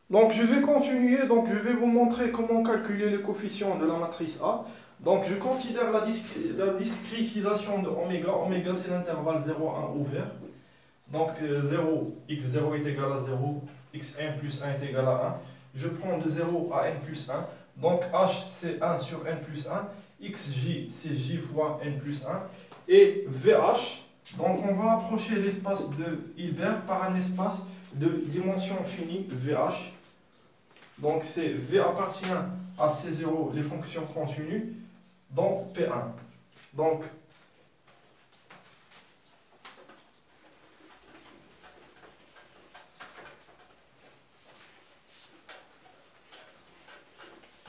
Donc je vais continuer, donc je vais vous montrer comment calculer les coefficients de la matrice A. Donc je considère la discrétisation de oméga. Oméga c'est l'intervalle 0,1 ouvert. Donc 0, x0 est égal à 0, x1 plus 1 est égal à 1. Je prends de 0 à n plus 1. Donc h c'est 1 sur n plus 1. xj c'est j fois n plus 1. Et vh, donc on va approcher l'espace de Hilbert par un espace de dimension finie, vh. Donc c'est V appartient à C0, les fonctions continues, dans P1. Donc,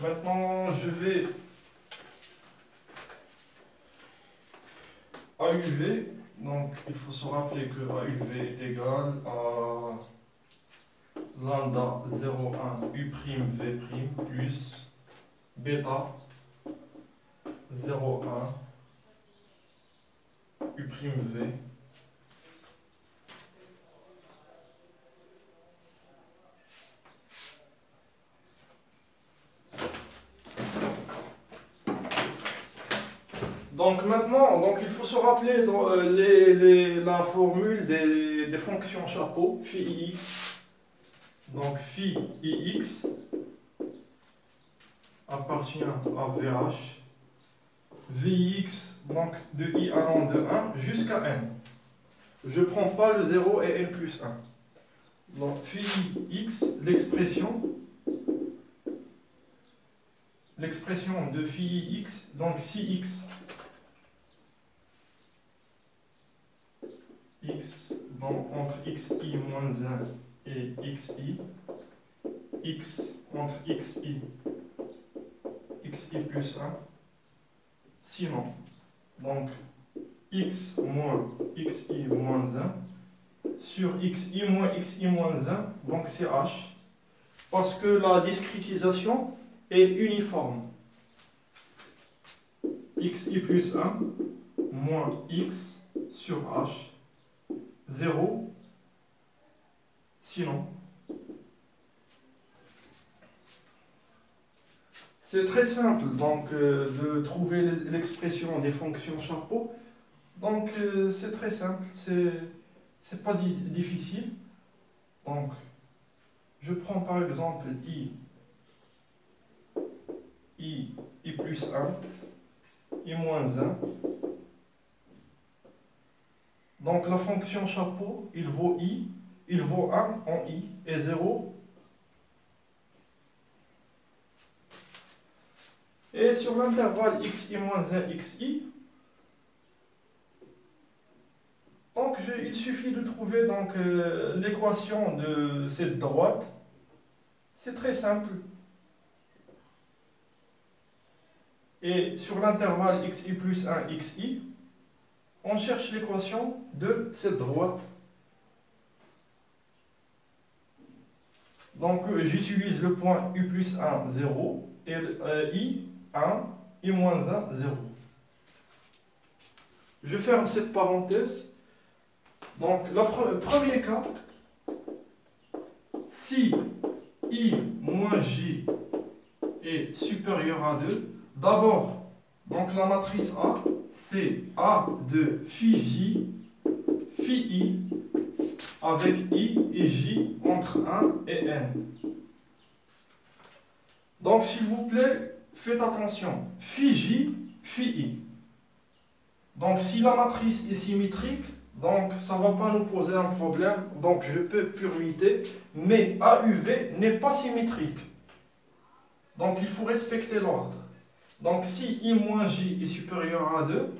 maintenant je vais AUV. Donc il faut se rappeler que AUV est égal à lambda 0,1 U'V' plus bêta 0,1 U'V. Donc maintenant, donc il faut se rappeler la formule des fonctions chapeau, phi ix. Donc phi ix appartient à VH. Vx, donc de i allant de 1 jusqu'à n. Je ne prends pas le 0 et n plus 1. Donc phi x, l'expression de phi x, donc si x, donc entre xi moins 1 et xi, x entre xi plus 1, sinon, donc x moins xi moins 1 sur xi moins 1, donc c'est h, parce que la discrétisation est uniforme. Xi plus 1 moins x sur h, 0, sinon. C'est très simple donc de trouver l'expression des fonctions chapeau. Donc c'est très simple, c'est pas difficile. Donc je prends par exemple i plus 1, i moins 1. Donc la fonction chapeau, il vaut 1 en i et 0. Et sur l'intervalle xi moins 1, xi, donc il suffit de trouver donc l'équation de cette droite. C'est très simple. Et sur l'intervalle xi plus 1, xi, on cherche l'équation de cette droite. Donc j'utilise le point u plus 1, 0, et i, 1, i moins 1, 0. Je ferme cette parenthèse. Donc le premier cas, si i moins j est supérieur à 2, d'abord, donc la matrice A, c'est A de phi j, phi i, avec i et j entre 1 et n. Donc s'il vous plaît, faites attention, phi j, phi i. Donc si la matrice est symétrique, donc ça ne va pas nous poser un problème, donc je peux permuter, mais AUV n'est pas symétrique. Donc il faut respecter l'ordre. Donc si i moins j est supérieur à 2,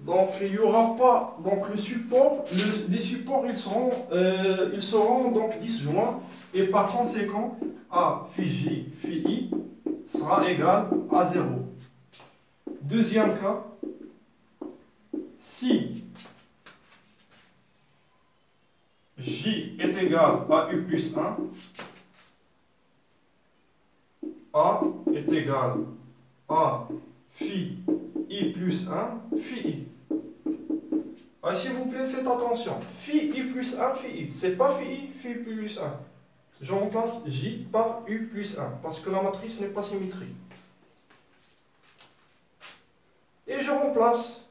donc il n'y aura pas, donc le support, les supports ils seront donc disjoints, et par conséquent A phi j phi i sera égal à 0. Deuxième cas, si j est égal à u plus 1, A est égal à phi i plus 1, phi i. Ah, s'il vous plaît, faites attention. Phi i plus 1, phi i. C'est pas phi i, phi plus 1. Je remplace J par U plus 1, parce que la matrice n'est pas symétrique. Et je remplace,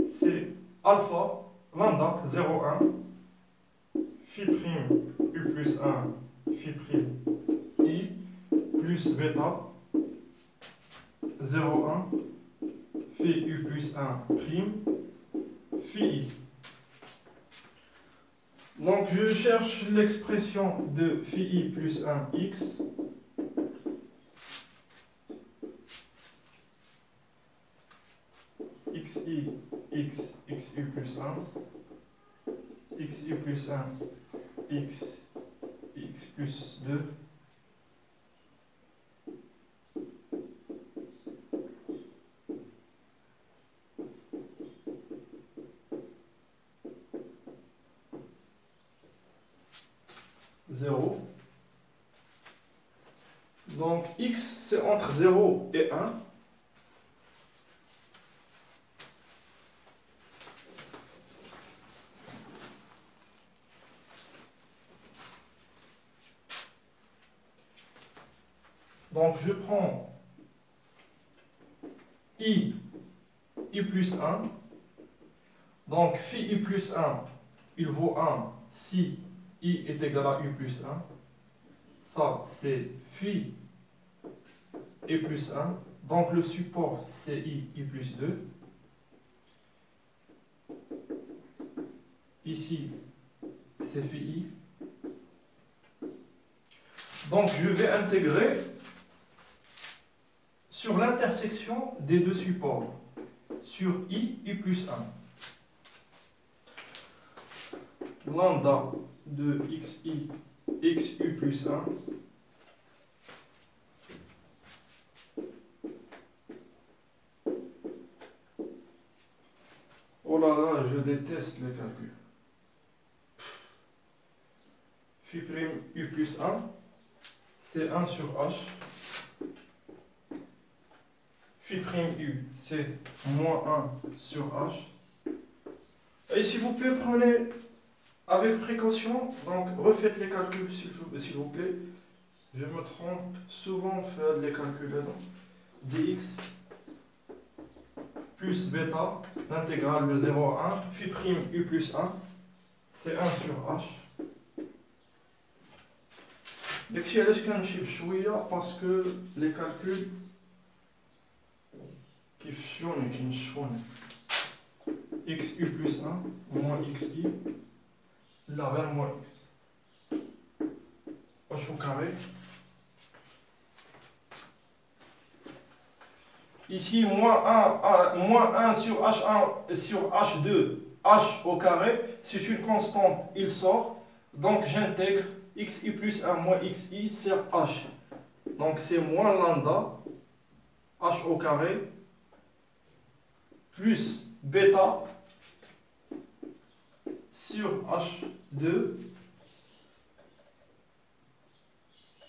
c'est alpha, lambda, 0, 1, phi prime U plus 1, phi prime I, plus bêta, 0, 1, phi U plus 1 prime, phi I. Donc je cherche l'expression de phi I plus 1 x. xi, xu plus 1, xu plus 1, x plus 2, zéro. Donc x c'est entre 0 et 1. Donc je prends i plus 1. Donc phi i plus 1, il vaut 1 si i est égal à u plus 1. Ça c'est phi i plus 1. Donc le support c'est i plus 2. Ici c'est phi i. Donc je vais intégrer sur l'intersection des deux supports, sur i plus 1. Lambda de xi, xu plus 1. Oh là là, je déteste les calculs. Phi prime u plus 1, c'est 1 sur h. Phi prime u, c'est moins 1 sur h. Et s'il vous plaît, prenez avec précaution, donc refaites les calculs s'il vous plaît. Je me trompe souvent faire les calculs là. Dx plus bêta, l'intégrale de 0 à 1, phi prime u plus 1, c'est 1 sur h. داكشي علاش كنمشي بشويه باسكو لي كالكول كيفشوني كينشفوني. xu plus 1 moins xi لا غير moins x h au carré. Ici moins 1 sur h1 sur h2 h au carré, c'est une constante, il sort, donc j'intègre xi plus 1 moins xi sur h. Donc c'est moins lambda h au carré plus bêta sur h2.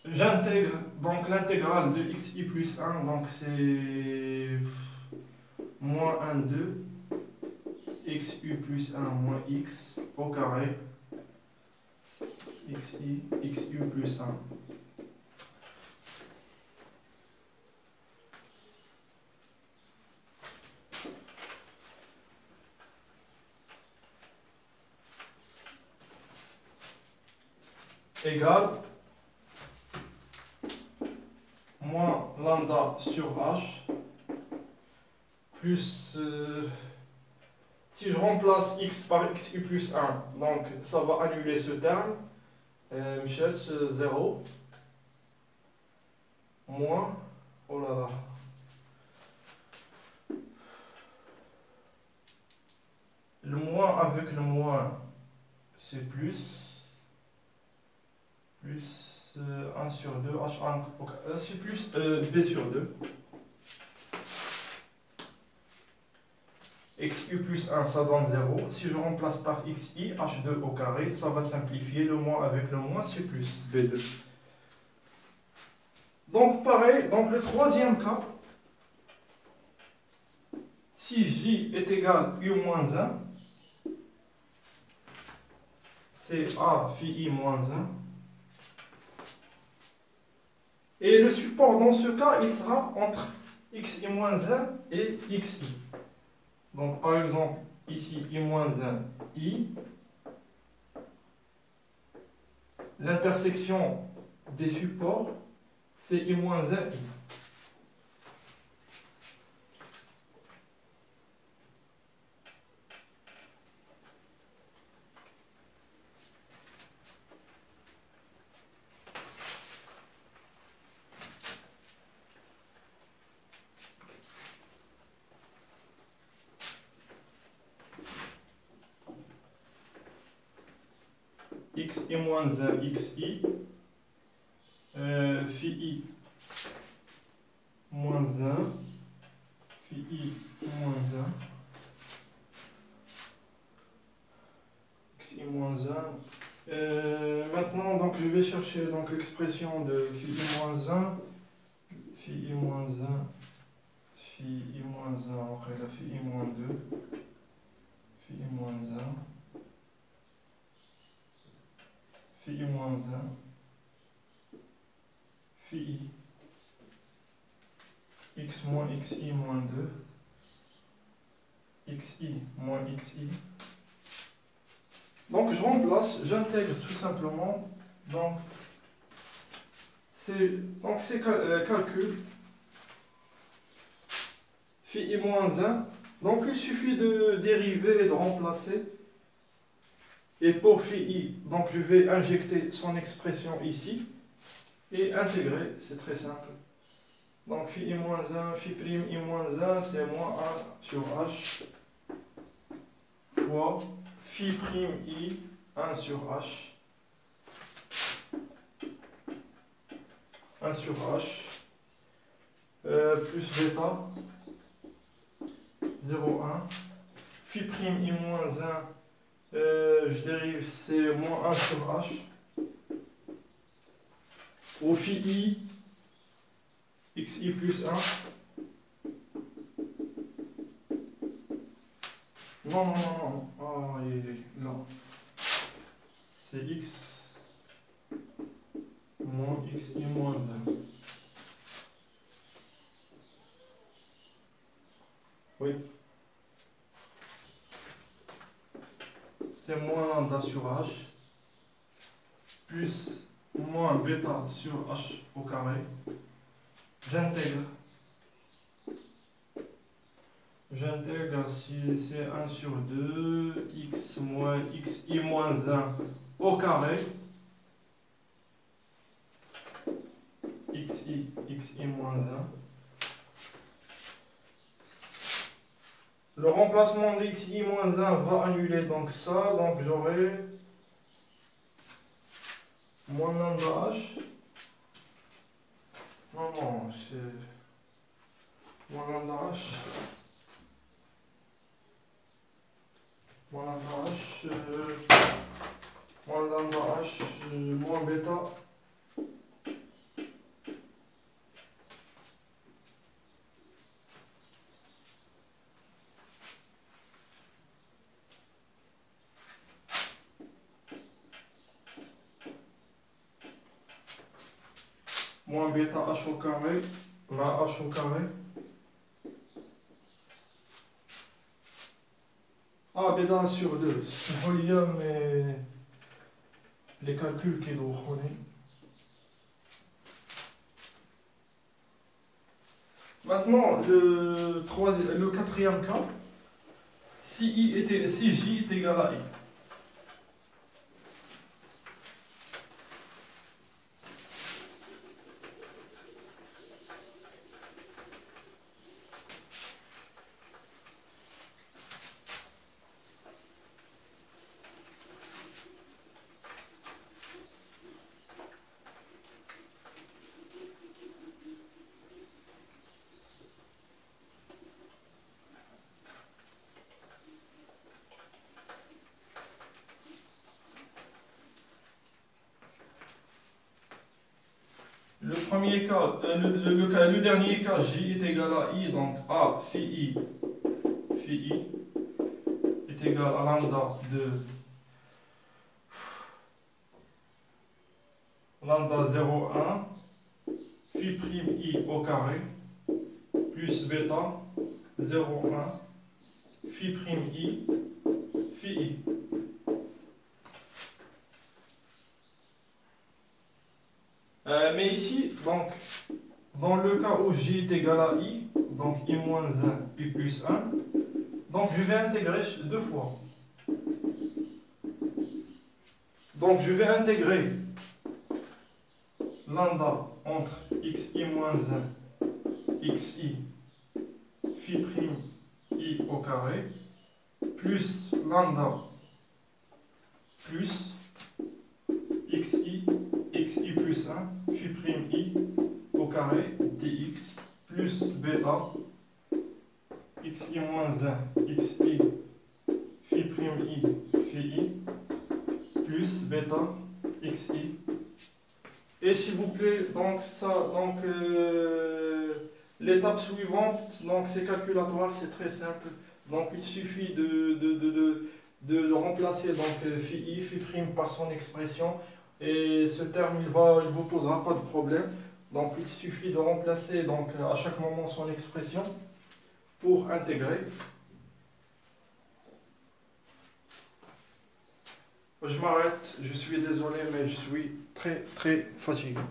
J'intègre donc l'intégrale de xi plus 1, donc c'est moins 1, 2, xu plus 1 moins x au carré, xu plus 1. Égale moins lambda sur h plus si je remplace x par xu plus 1, donc ça va annuler ce terme, مشات 0 moins, oh là là, le moins avec le moins c'est plus 1 sur 2, h1, c'est plus b sur 2. xu plus 1, ça donne 0. Si je remplace par xi, h2 au carré, ça va simplifier. Le moins avec le moins, c'est plus b2. Donc pareil, donc le troisième cas, si j est égal à u moins 1, c'est a phi i moins 1. Et le support dans ce cas, il sera entre xi-1 et xi. Donc par exemple, ici i-1, i. L'intersection des supports, c'est i-1, i. xi-1, xi, phi i moins 1, phi i moins 1, xi moins 1. Maintenant, donc, je vais chercher l'expression de phi i moins 1, phi i moins 1, phi i moins 1, après la phi i moins 2, phi i moins 1, phi i moins 1, phi i, x moins xi moins 2, xi moins xi. Donc je remplace, j'intègre tout simplement donc ces calculs phi i moins 1. Donc il suffit de dériver et de remplacer. Et pour phi i, donc je vais injecter son expression ici et intégrer, c'est très simple. Donc phi i moins 1, phi prime i moins 1, c'est moins 1 sur h fois phi prime i 1 sur h. 1 sur h plus bêta 0,1. Phi prime i moins 1, je dérive, c'est moins 1 sur h. Au phi i, xi plus 1. Non, non, non, non. Oh, là. C'est x moins xi moins 1. Oui. C'est moins lambda sur h plus moins bêta sur h au carré. J'intègre. J'intègre si c'est 1 sur 2, x moins xi moins 1 au carré. xi moins 1. Le remplacement de xi moins 1 va annuler donc ça, donc j'aurai moins lambda h. Non, non, c'est moins lambda h. Moins lambda h, moins lambda h, moins bêta. Moins bêta h au carré, la h au carré. Ah, bêta sur 2. Il y a mais les calculs qui doivent connaître. Maintenant, le quatrième cas, si j est égal à i. Le premier cas, le dernier cas, j est égal à i, donc a phi i est égal à lambda de lambda 0,1 phi prime I au carré plus bêta 0,1 phi prime I phi I. Mais ici, donc, dans le cas où J est égal à I, donc I moins 1, I plus 1, donc je vais intégrer deux fois. Donc je vais intégrer lambda entre xi moins 1, xi, phi prime I au carré, plus lambda plus xi plus 1, phi prime I au carré dx, plus bêta xi moins 1, xi, phi prime I, phi I, plus bêta xi. Et s'il vous plaît, donc ça, donc l'étape suivante, donc c'est calculatoire, c'est très simple. Donc il suffit de remplacer donc phi I, phi prime par son expression, et ce terme il vous posera pas de problème. Donc il suffit de remplacer donc à chaque moment son expression pour intégrer. Je m'arrête, je suis désolé, mais je suis très fatigué.